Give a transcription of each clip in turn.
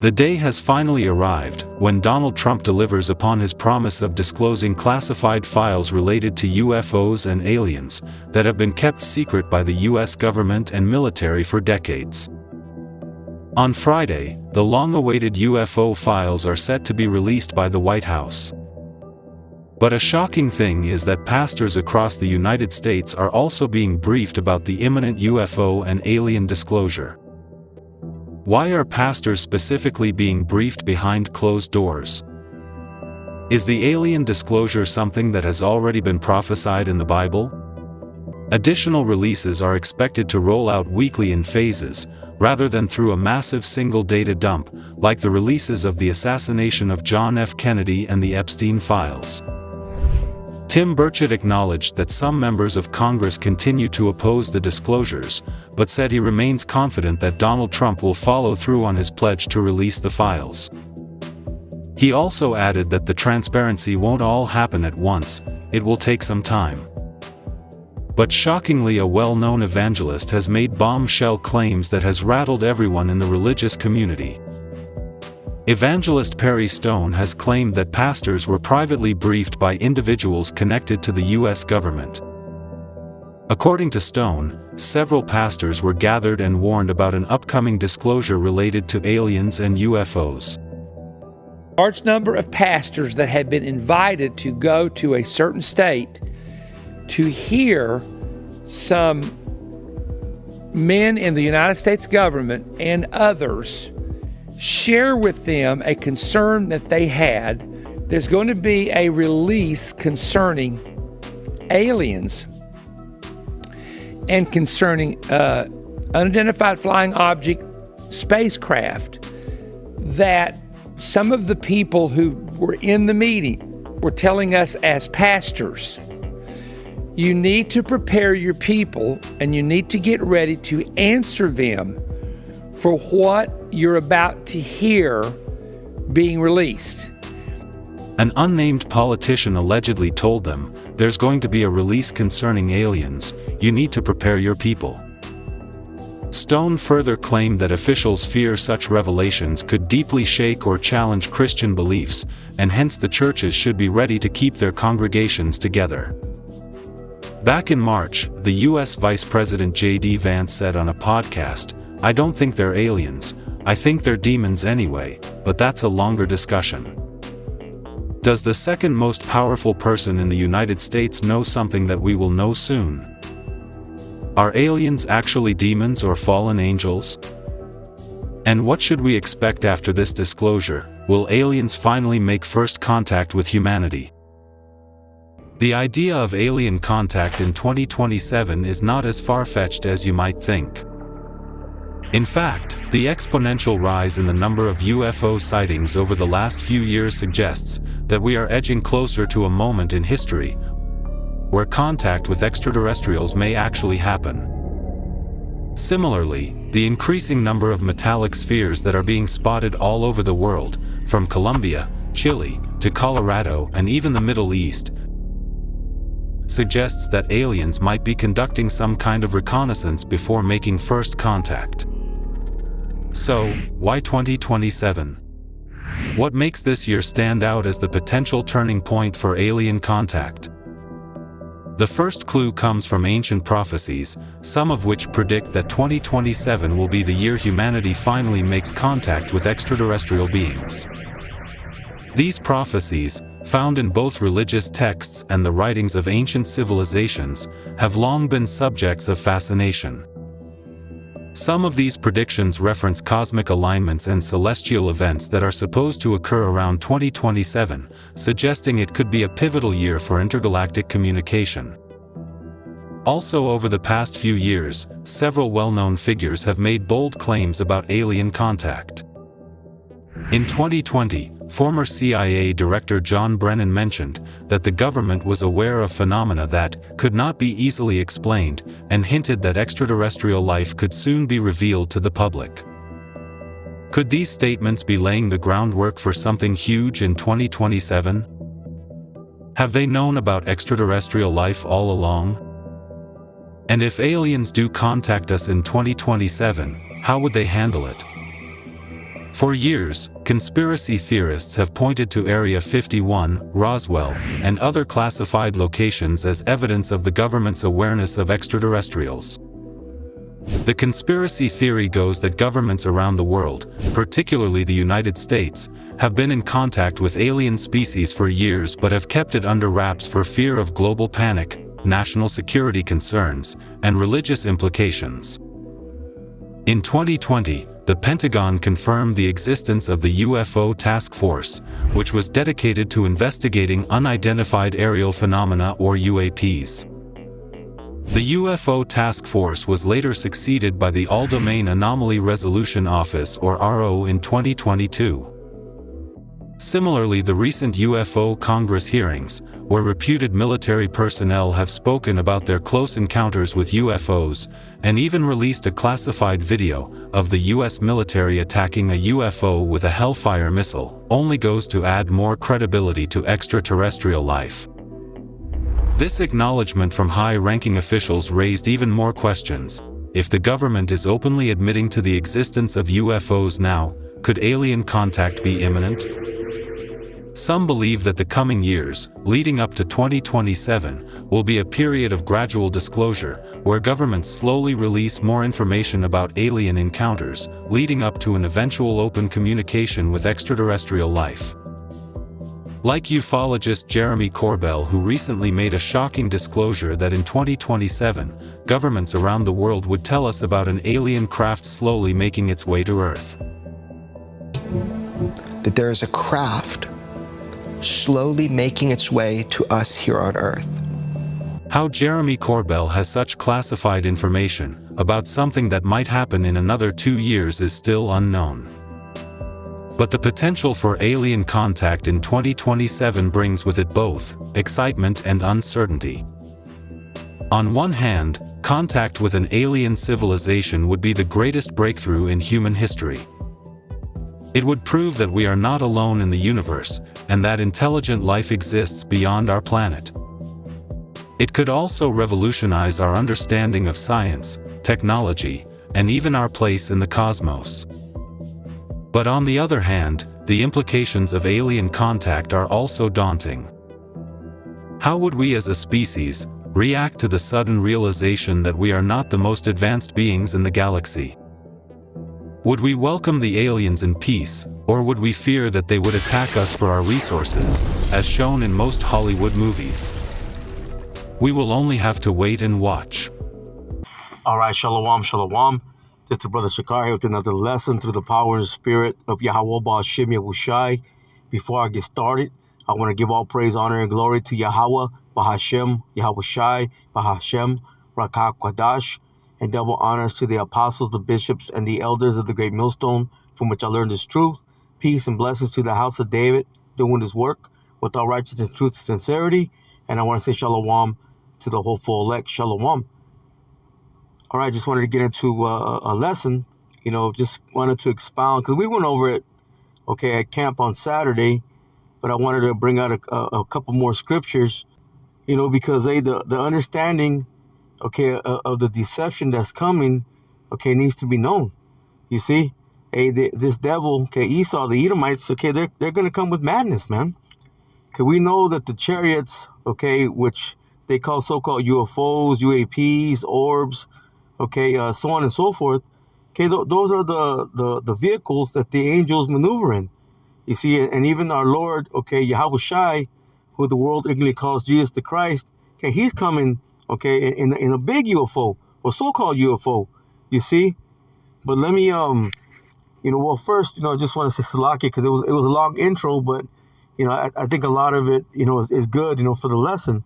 The day has finally arrived, when Donald Trump delivers upon his promise of disclosing classified files related to UFOs and aliens that have been kept secret by the US government and military for decades. On Friday, the long-awaited UFO files are set to be released by the White House. But a shocking thing is that pastors across the United States are also being briefed about the imminent UFO and alien disclosure. Why are pastors specifically being briefed behind closed doors? Is the alien disclosure something that has already been prophesied in the Bible? Additional releases are expected to roll out weekly in phases, rather than through a massive single data dump, like the releases of the assassination of John F. Kennedy and the Epstein files. Tim Burchett acknowledged that some members of Congress continue to oppose the disclosures, but said he remains confident that Donald Trump will follow through on his pledge to release the files. He also added that the transparency won't all happen at once, it will take some time. But shockingly, a well-known evangelist has made bombshell claims that has rattled everyone in the religious community. Evangelist Perry Stone has claimed that pastors were privately briefed by individuals connected to the US government. According to Stone, several pastors were gathered and warned about an upcoming disclosure related to aliens and UFOs. A large number of pastors that had been invited to go to a certain state to hear some men in the United States government and others share with them a concern that they had. There's going to be a release concerning aliens and concerning unidentified flying object spacecraft, that some of the people who were in the meeting were telling us as pastors, you need to prepare your people and you need to get ready to answer them for what you're about to hear being released. An unnamed politician allegedly told them, "There's going to be a release concerning aliens, you need to prepare your people." Stone further claimed that officials fear such revelations could deeply shake or challenge Christian beliefs, and hence the churches should be ready to keep their congregations together. Back in March, the US Vice President J.D. Vance said on a podcast, "I don't think they're aliens, I think they're demons anyway, but that's a longer discussion." Does the second most powerful person in the United States know something that we will know soon? Are aliens actually demons or fallen angels? And what should we expect after this disclosure? Will aliens finally make first contact with humanity? The idea of alien contact in 2027 is not as far-fetched as you might think. In fact, the exponential rise in the number of UFO sightings over the last few years suggests that we are edging closer to a moment in history where contact with extraterrestrials may actually happen. Similarly, the increasing number of metallic spheres that are being spotted all over the world, from Colombia, Chile, to Colorado and even the Middle East, suggests that aliens might be conducting some kind of reconnaissance before making first contact. So, why 2027? What makes this year stand out as the potential turning point for alien contact? The first clue comes from ancient prophecies, some of which predict that 2027 will be the year humanity finally makes contact with extraterrestrial beings. These prophecies, found in both religious texts and the writings of ancient civilizations, have long been subjects of fascination. Some of these predictions reference cosmic alignments and celestial events that are supposed to occur around 2027, suggesting it could be a pivotal year for intergalactic communication. Also, over the past few years, several well-known figures have made bold claims about alien contact. In 2020, former CIA Director John Brennan mentioned that the government was aware of phenomena that could not be easily explained, and hinted that extraterrestrial life could soon be revealed to the public. Could these statements be laying the groundwork for something huge in 2027? Have they known about extraterrestrial life all along? And if aliens do contact us in 2027, how would they handle it? For years, conspiracy theorists have pointed to Area 51, Roswell, and other classified locations as evidence of the government's awareness of extraterrestrials. The conspiracy theory goes that governments around the world, particularly the United States, have been in contact with alien species for years but have kept it under wraps for fear of global panic, national security concerns, and religious implications. In 2020, the Pentagon confirmed the existence of the UFO Task Force, which was dedicated to investigating unidentified aerial phenomena or UAPs. The UFO Task Force was later succeeded by the All-Domain Anomaly Resolution Office or ARO in 2022. Similarly, the recent UFO Congress hearings, where reputed military personnel have spoken about their close encounters with UFOs, and even released a classified video of the US military attacking a UFO with a Hellfire missile, only goes to add more credibility to extraterrestrial life. This acknowledgement from high-ranking officials raised even more questions. If the government is openly admitting to the existence of UFOs now, could alien contact be imminent? Some believe that the coming years, leading up to 2027, will be a period of gradual disclosure, where governments slowly release more information about alien encounters, leading up to an eventual open communication with extraterrestrial life. Like ufologist Jeremy Corbell, who recently made a shocking disclosure that in 2027, governments around the world would tell us about an alien craft slowly making its way to Earth. That there is a craft slowly making its way to us here on Earth. How Jeremy Corbell has such classified information about something that might happen in another 2 years is still unknown. But the potential for alien contact in 2027 brings with it both excitement and uncertainty. On one hand, contact with an alien civilization would be the greatest breakthrough in human history. It would prove that we are not alone in the universe, and that intelligent life exists beyond our planet. It could also revolutionize our understanding of science, technology, and even our place in the cosmos. But on the other hand, the implications of alien contact are also daunting. How would we as a species react to the sudden realization that we are not the most advanced beings in the galaxy? Would we welcome the aliens in peace, or would we fear that they would attack us for our resources, as shown in most Hollywood movies? We will only have to wait and watch. All right, Shalom, Shalom. This is Brother Shakar here with another lesson through the power and spirit of Yahweh Ba'ashem Yahushai. Before I get started, I want to give all praise, honor, and glory to Yahweh Ba'ashem Yahushai Ba'ashem Rakah Kwadash, and double honors to the apostles, the bishops, and the elders of the great millstone, from which I learned this truth. Peace and blessings to the house of David, doing his work with all righteousness, truth, and sincerity. And I want to say shalom to the hopeful elect. Shalom. All right, just wanted to get into a lesson, just wanted to expound, because we went over it, at camp on Saturday, but I wanted to bring out a couple more scriptures, because the understanding, of the deception that's coming, needs to be known. You see, this devil, Esau, the Edomites, they're going to come with madness, man. Okay, we know that the chariots, which they call so-called UFOs, UAPs, orbs, so on and so forth. Those are the vehicles that the angels maneuver in. You see, and even our Lord, Yahushai, who the world ignorantly calls Jesus the Christ, he's coming, in a big UFO, or so-called UFO, you see. But let me, first, I just want to say Salaki, because it was a long intro, but, I think a lot of it, is good, for the lesson.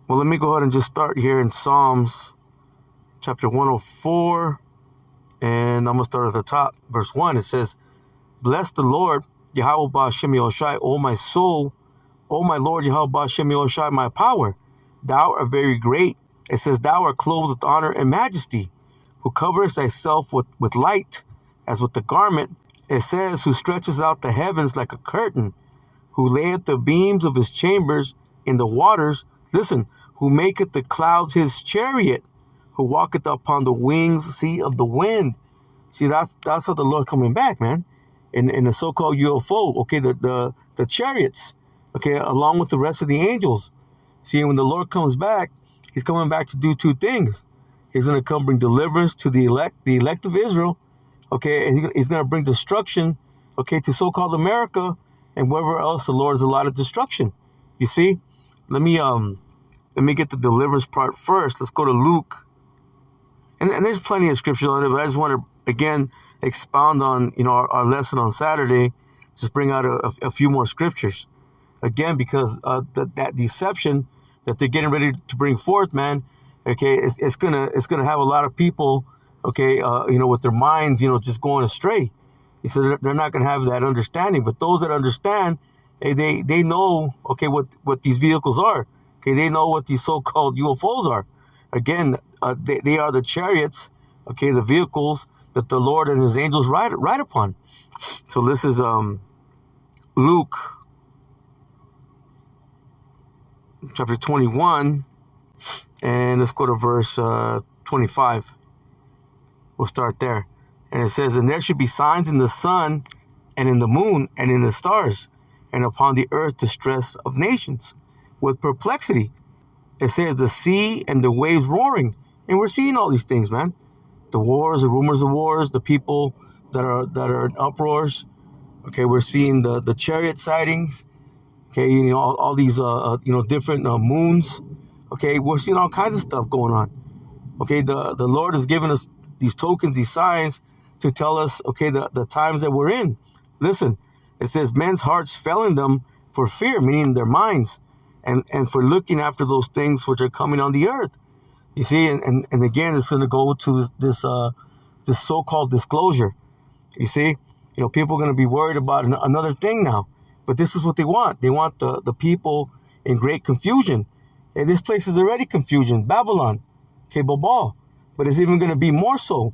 Well, let me go ahead and just start here in Psalms chapter 104, and I'm going to start at the top. Verse 1, it says, "Bless the Lord, Yahweh Ba'ashem Yahushai, O my soul, O my Lord, Yahweh Ba'ashem Yahushai, my power. Thou art very great." It says, "Thou art clothed with honor and majesty, who coverest thyself with light, as with the garment." It says, "Who stretches out the heavens like a curtain, who layeth the beams of his chambers in the waters." Listen, "who maketh the clouds his chariot, who walketh upon the wings, of the wind." See, that's how the Lord coming back, man. in the so-called UFO, okay, the chariots, okay, along with the rest of the angels. See, when the Lord comes back, he's coming back to do two things. He's going to come bring deliverance to the elect of Israel, okay, and he's going to bring destruction, okay, to so-called America and wherever else the Lord has allotted destruction. You see, let me get the deliverance part first. Let's go to Luke. And there's plenty of scriptures on it, but I just want to, again, expound on, our lesson on Saturday, just bring out a few more scriptures. Again, because that deception that they're getting ready to bring forth, man, okay, it's gonna have a lot of people, okay, with their minds, just going astray. He said they're not gonna have that understanding, but those that understand, hey, they know, okay, what these vehicles are. Okay, they know what these so-called UFOs are. Again, they are the chariots, okay, the vehicles that the Lord and his angels ride upon. So this is Luke chapter 21, and let's go to verse 25. We'll start there. And it says, and there should be signs in the sun and in the moon and in the stars, and upon the earth distress of nations with perplexity. It says the sea and the waves roaring. And we're seeing all these things, man. The wars, the rumors of wars, the people that are in uproars. Okay, we're seeing the chariot sightings. Okay, all these different moons. Okay, we're seeing all kinds of stuff going on. Okay, the Lord has given us these tokens, these signs to tell us, okay, the times that we're in. Listen, it says men's hearts fell in them for fear, meaning their minds, and for looking after those things which are coming on the earth. You see, and again, it's going to go to this so-called disclosure. You see, people are going to be worried about another thing now, but this is what they want. They want the people in great confusion. And this place is already confusion, Babylon, okay, Babal, but it's even going to be more so.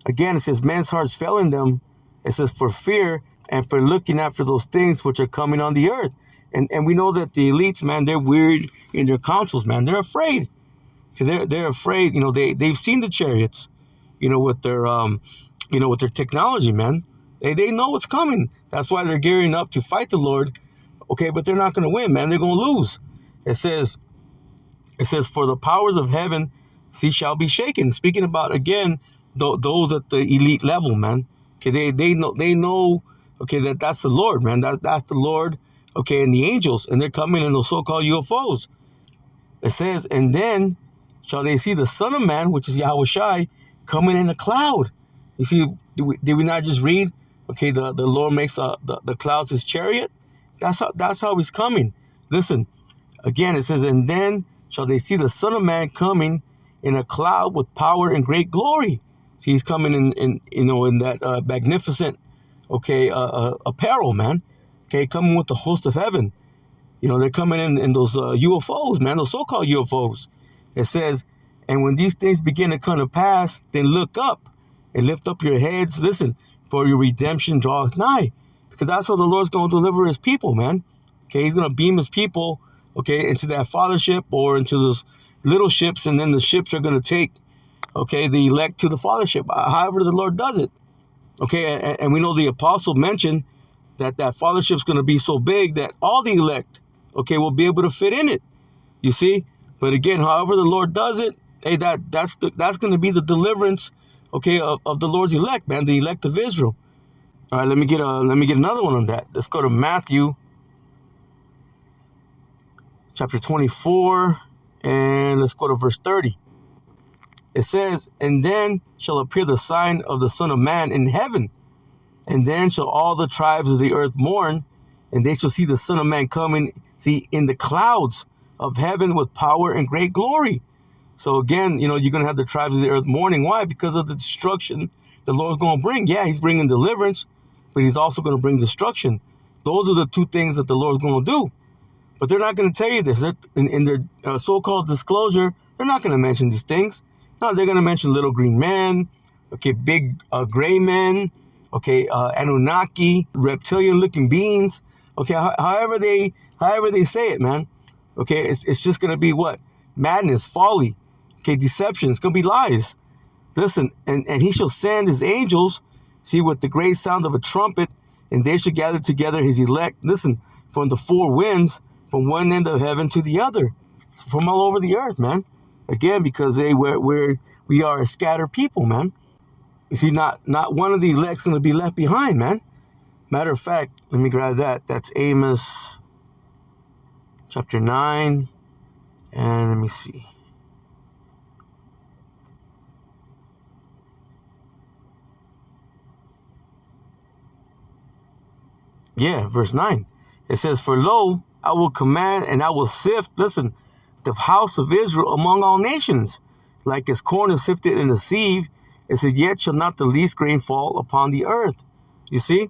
Again, it says men's hearts fell in them. It says for fear and for looking after those things which are coming on the earth. And we know that the elites, man, they're weird in their councils, man. They're afraid. They're afraid. They've seen the chariots, with their with their technology, man. They know what's coming. That's why they're gearing up to fight the Lord. Okay, but they're not going to win, man. They're going to lose. It says for the powers of heaven, shall be shaken. Speaking about, again, those at the elite level, man. Okay, they know. Okay, that's the Lord, man. That's the Lord. Okay, and the angels, and they're coming in those so-called UFOs. It says, and then shall they see the Son of Man, which is Yahushai, coming in a cloud. You see, did we not just read? Okay, the Lord makes the clouds his chariot. That's how he's coming. Listen, again, it says, and then shall they see the Son of Man coming in a cloud with power and great glory. See, he's coming in that magnificent, okay, apparel, man. Okay, coming with the host of heaven. They're coming in those UFOs, man, those so-called UFOs. It says, and when these things begin to come to pass, then look up and lift up your heads. Listen, for your redemption draweth nigh. Because that's how the Lord's going to deliver his people, man. Okay, he's going to beam his people, okay, into that fathership or into those little ships, and then the ships are going to take, okay, the elect to the fathership. However the Lord does it. Okay, and we know the apostle mentioned that fathership's going to be so big that all the elect, okay, will be able to fit in it. You see? But again, however the Lord does it, hey, that's going to be the deliverance, okay, of the Lord's elect, man, the elect of Israel. All right, let me get another one on that. Let's go to Matthew chapter 24, and let's go to verse 30. It says, and then shall appear the sign of the Son of Man in heaven, and then shall all the tribes of the earth mourn, and they shall see the Son of Man coming, in the clouds of heaven with power and great glory. So again, you're going to have the tribes of the earth mourning. Why? Because of the destruction the Lord's going to bring. Yeah, he's bringing deliverance, but he's also going to bring destruction. Those are the two things that the Lord's going to do. But they're not going to tell you this. In their so-called disclosure, they're not going to mention these things. No, they're going to mention little green men, okay, big gray men, okay, Anunnaki, reptilian-looking beings, okay, however they say it, man, okay, it's just going to be what? Madness, folly, okay, deception, it's going to be lies. Listen, and he shall send his angels, with the great sound of a trumpet, and they shall gather together his elect, listen, from the four winds, from one end of heaven to the other, from all over the earth, man. Again, because we are a scattered people, man. You see, not one of the elect's going to be left behind, man. Matter of fact, let me grab that. That's Amos chapter 9. And let me see. Yeah, verse 9. It says, for lo, I will command and I will sift, listen, the house of Israel among all nations, like as corn is sifted in a sieve. It says, yet shall not the least grain fall upon the earth. You see?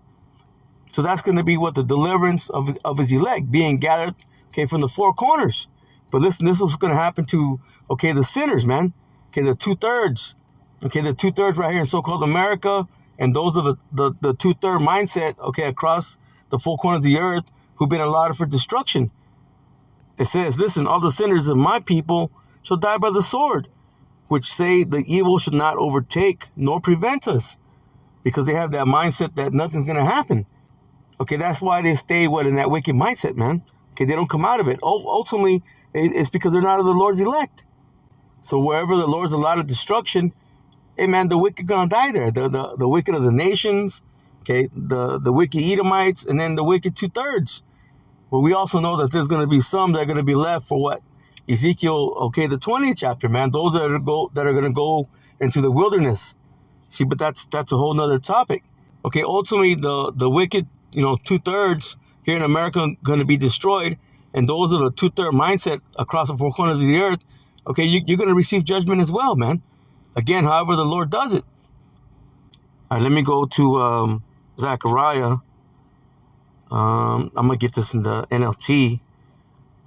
So that's going to be what the deliverance of his elect being gathered, okay, from the four corners. But listen, this is what's going to happen to, okay, the sinners, man. Okay, the 2/3. Okay, the 2/3 right here in so-called America, and those of the 2/3 mindset, okay, across the four corners of the earth who've been allotted for destruction. It says, listen, all the sinners of my people shall die by the sword, which say the evil should not overtake nor prevent us, because they have that mindset that nothing's going to happen. Okay, that's why they stay, in that wicked mindset, man. Okay, they don't come out of it. Ultimately, it's because they're not of the Lord's elect. So wherever the Lord's allotted destruction, hey, man, the wicked going to die there. The wicked of the nations, okay, the wicked Edomites, and then the wicked 2/3. But we also know that there's going to be some that are going to be left for what? Ezekiel, okay, the 20th chapter, man. Those that are going to go into the wilderness. See, but that's a whole nother topic. Okay, ultimately, the wicked, 2/3 here in America are going to be destroyed. And those of the 2/3 mindset across the four corners of the earth, okay, you're going to receive judgment as well, man. Again, however the Lord does it. All right, let me go to Zechariah. I'm going to get this in the NLT.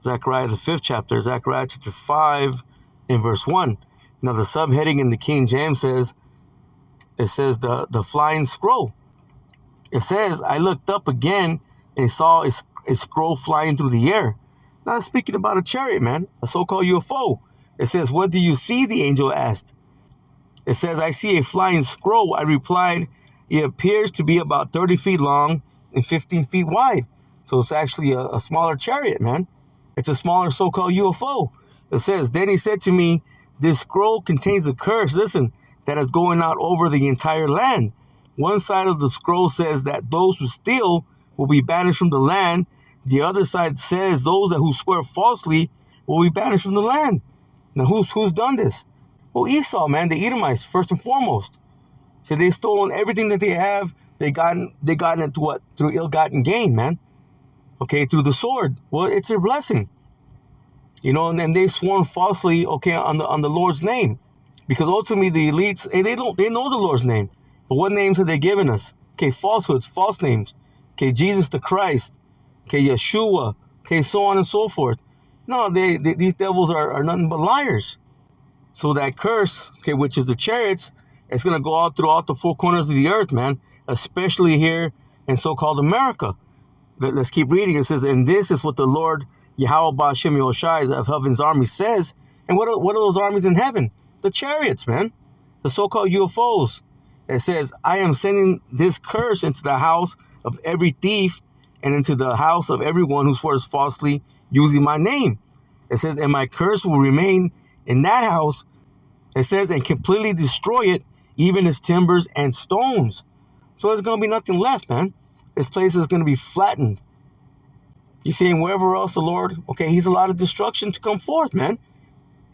Zechariah, the 5th chapter, Zechariah chapter 5 in verse 1. Now, the subheading in the King James says, the flying scroll. It says, I looked up again and saw a scroll flying through the air. Now, it's speaking about a chariot, man, a so-called UFO. It says, what do you see? The angel asked. It says, I see a flying scroll. I replied, it appears to be about 30 feet long and 15 feet wide. So it's actually a smaller chariot, man. It's a smaller so-called UFO. It says, then he said to me, this scroll contains a curse, listen, that is going out over the entire land. One side of the scroll says that those who steal will be banished from the land. The other side says those who swear falsely will be banished from the land. Now, who's done this? Well, Esau, man, the Edomites, first and foremost. So they stolen everything that they have. They gotten it what? Through ill-gotten gain, man. Okay, through the sword. Well, it's a blessing. And then they sworn falsely, okay, on the Lord's name. Because ultimately the elites, they know the Lord's name. But what names have they given us? Okay, falsehoods, false names. Okay, Jesus the Christ. Okay, Yeshua. Okay, so on and so forth. No, these devils are nothing but liars. So that curse, okay, which is the chariots, it's going to go out throughout the four corners of the earth, man. Especially here in so-called America. Let's keep reading. It says, and this is what the Lord Yahweh Ba'Shem Yahushai of heaven's army says. And what are those armies in heaven? The chariots, man. The so-called UFOs. It says, I am sending this curse into the house of every thief and into the house of everyone who swears falsely using my name. It says, and my curse will remain in that house. It says, and completely destroy it, even its timbers and stones. So there's going to be nothing left, man. This place is going to be flattened. You see, and wherever else the Lord, okay, he's allowed destruction to come forth, man.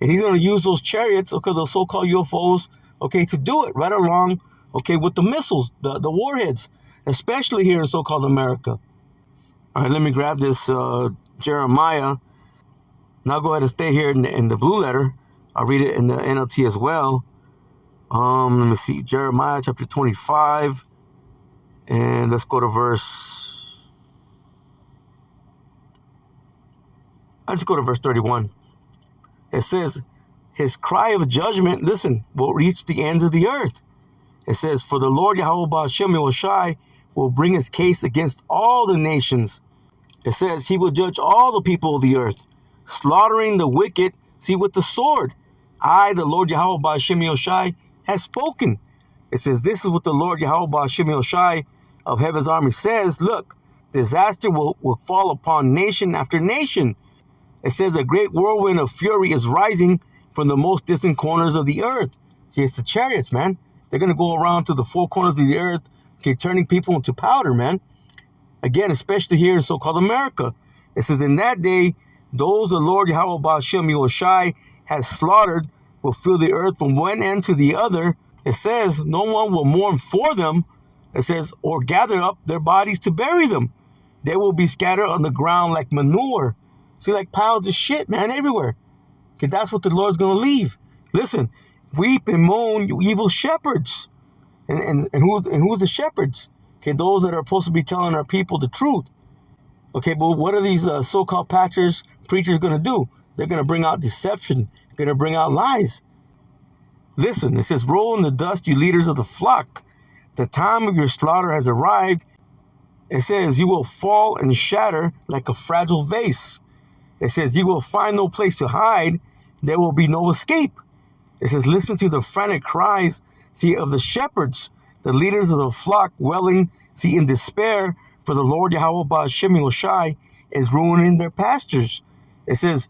And he's going to use those chariots, okay, those so-called UFOs, okay, to do it right along, okay, with the missiles, the warheads, especially here in so-called America. All right, let me grab this Jeremiah. Now go ahead and stay here in the blue letter. I'll read it in the NLT as well. Let me see, Jeremiah chapter 25. And let's go to verse 31. It says, his cry of judgment, listen, will reach the ends of the earth. It says, for the Lord Yahweh Ba'Shem Yahushai will bring his case against all the nations. It says, he will judge all the people of the earth, slaughtering the wicked, see, with the sword. I, the Lord Yahweh Ba'Shem Yahushai, has spoken. It says, this is what the Lord Yahweh Ba'Shem Yahushai, of heaven's army says, look, disaster will fall upon nation after nation. It says a great whirlwind of fury is rising from the most distant corners of the earth. See, it's the chariots, man. They're going to go around to the four corners of the earth, okay, turning people into powder, man. Again, especially here in so-called America. It says, in that day, those the Lord Yahweh Ba'ashem Yahushai has slaughtered will fill the earth from one end to the other. It says, no one will mourn for them. It says, or gather up their bodies to bury them. They will be scattered on the ground like manure. See, like piles of shit, man, everywhere. Okay, that's what the Lord's going to leave. Listen, weep and moan, you evil shepherds. And who's the shepherds? Okay, those that are supposed to be telling our people the truth. Okay, but what are these so-called pastors, preachers going to do? They're going to bring out deception. They're going to bring out lies. Listen, it says, roll in the dust, you leaders of the flock. The time of your slaughter has arrived. It says, you will fall and shatter like a fragile vase. It says, you will find no place to hide. There will be no escape. It says, listen to the frantic cries, see, of the shepherds, the leaders of the flock wailing, see, in despair, for the Lord Yahweh Ba'ashem Yahushai is ruining their pastures. It says,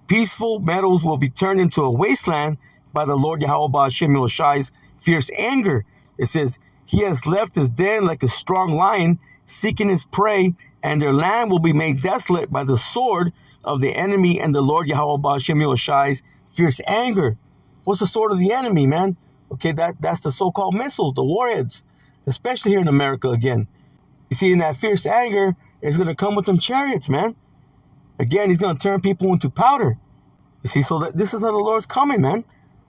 peaceful meadows will be turned into a wasteland by the Lord Yahweh Ba'ashem Yahushai's fierce anger. It says, he has left his den like a strong lion, seeking his prey, and their land will be made desolate by the sword of the enemy and the Lord Yahweh Ba'ashem Yahushai's fierce anger. What's the sword of the enemy, man? Okay, that's the so-called missiles, the warheads, especially here in America again. You see, in that fierce anger, it's going to come with them chariots, man. Again, he's going to turn people into powder. You see, so this is how the Lord's coming, man.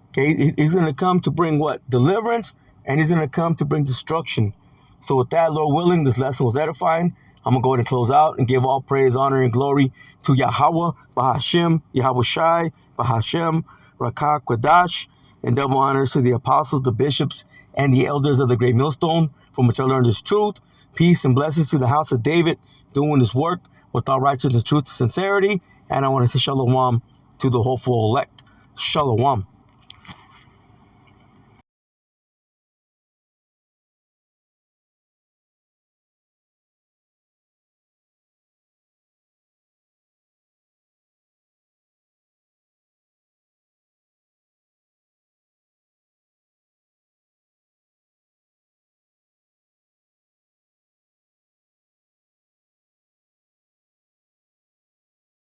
Okay, he's going to come to bring what? Deliverance, and he's going to come to bring destruction. So with that, Lord willing, this lesson was edifying. I'm going to go ahead and close out and give all praise, honor, and glory to Yahweh, Bahashem, Yahushai, Bahashem, Rakah, Quadash, and double honors to the apostles, the bishops, and the elders of the great millstone, from which I learned this truth. Peace and blessings to the house of David, doing this work with all righteousness, truth, and sincerity. And I want to say shalom to the hopeful elect. Shalom.